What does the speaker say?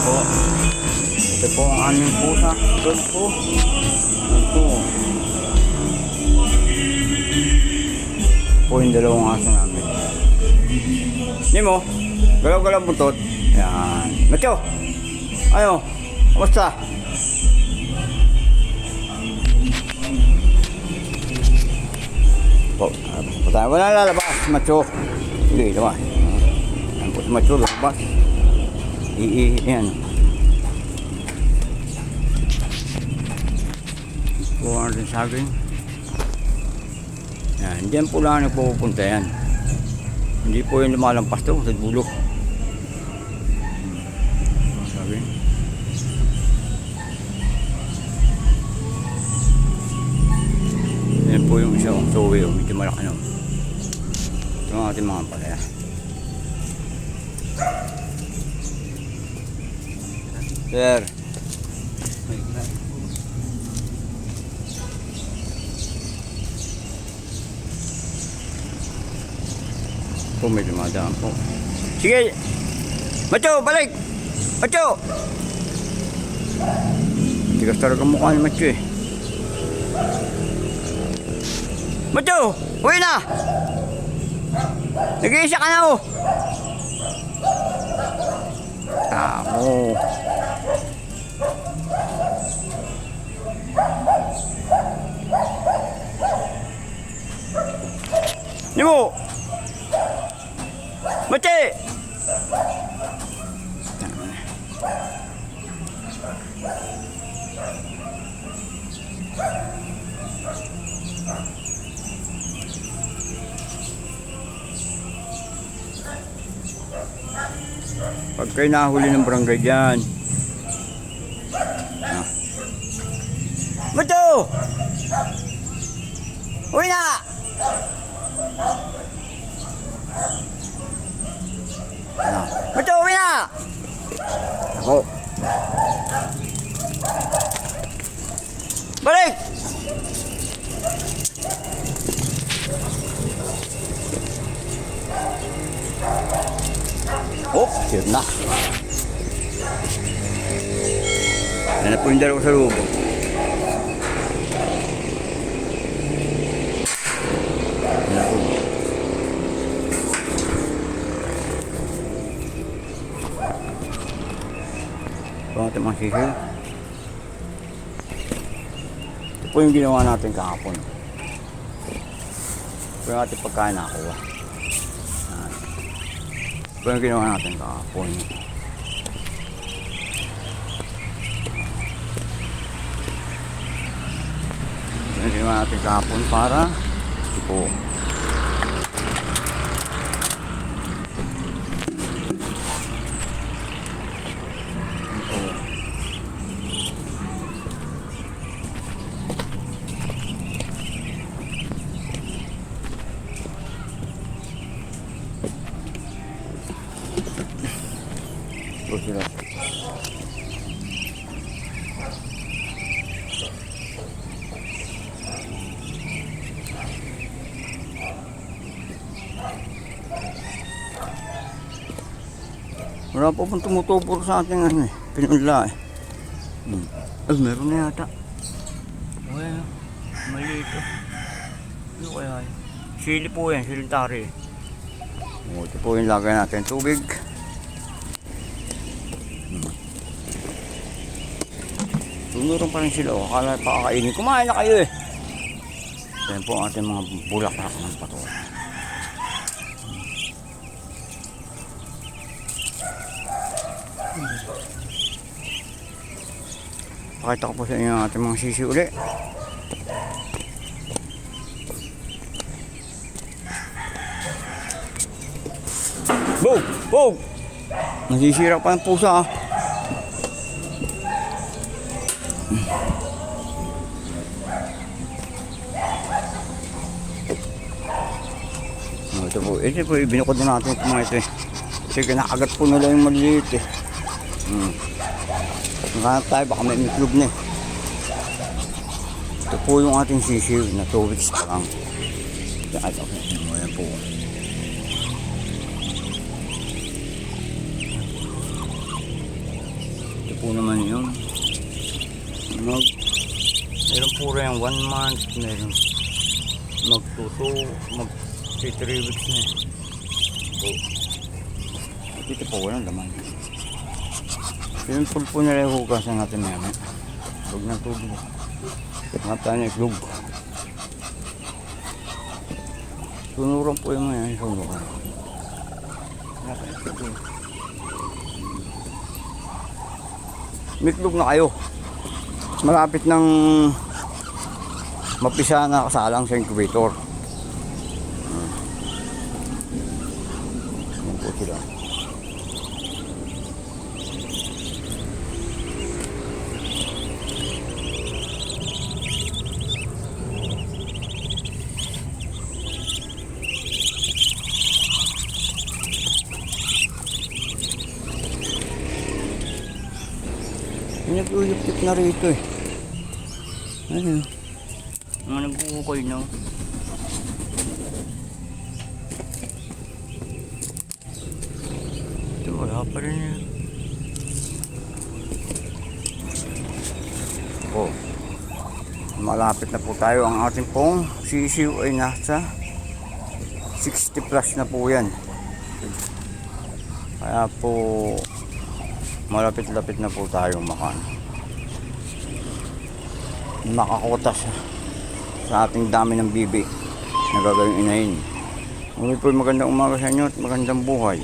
po. Ito po ang aming pusa. Doon po. Ito. Po yung dalawang aso namin. Nemo, galaw-galaw buntot. Yan. Macho! Ayo, kamusta? Po, patay. Wala lalabas, Macho. Hindi, labas. Yan po si Macho, labas. Yan. Po ang ating saging. Yan, diyan po lang nagpupunta yan. Hindi po yung lumalampas to sa dulo. Saging. Yan po yung isang suwi, medyo malaki no. Ito ang ating mga palaya. Sir. Po may dumadaan po. Sige! Macho, balik! Macho! Tigas talaga mukha ni Macho eh. Macho! Uwi na! Nag-iisa ka na oh! Tamo! Nemo! Mache! Pag kayo nahuli ng barangay dyan. Macho! Uwi na! Macho, uwi na! Ako. Balik! Oh, yun na. Yan na po yung dalawa sa loob. Yan na po. Ito ang ating mga sihil. Ito po yung ginawa natin kahapon. Ito yung ating pagkain nakakuha. Ito yung ginawa natin kahapon. Ito yung ginawa natin kahapon para ito. Ito sila. Wala po pong tumutupor sa ating ano eh, pinunla eh. Ay, meron na yata. Well, mali ito. Ano kaya yun? Sili po yan, silintari. Ito po yung lagay natin tubig. Tunurong pa rin sila o, akala pakakainin. Kumain na kayo eh. Yan po ang ating mga bulaklak ng patola. Pakita ko po sa inyo ang ating mga sisi uli. Boom! Boom! Nasisira pa ng pusa ah. Ito po, binukod na natin ito mga ito eh. Kasi kinakagat po nila yung maliliit eh. Nakahanap tayo, baka may itlog na eh. Ito po yung ating sisiw na 2 weeks pa lang. Ayan po. po naman yun. Meron po rin 1 month, meron magtuto, mag 3 weeks na. So, dito po walang laman. Yung pool po nila yung hugasan natin na yan. Huwag ng tubig. Nga tayo na islog. Sunuran po yung mga yan. Sunuran. Mitlog na kayo. Malapit ng mapisa na kasalang sa incubator. Yan po sila. Nag-uyup-tip na rito eh. Ano? Mga nag-uukol na. Ito wala pa rin yan. Oh. Malapit na po tayo. Ang ating pong sisiw ay nasa 60 plus na po yan. Kaya po malapit-lapit na po tayo makakutas sa ating dami ng bibi na gagawing inahin. Muli po magandang umaga sa inyo at magandang buhay.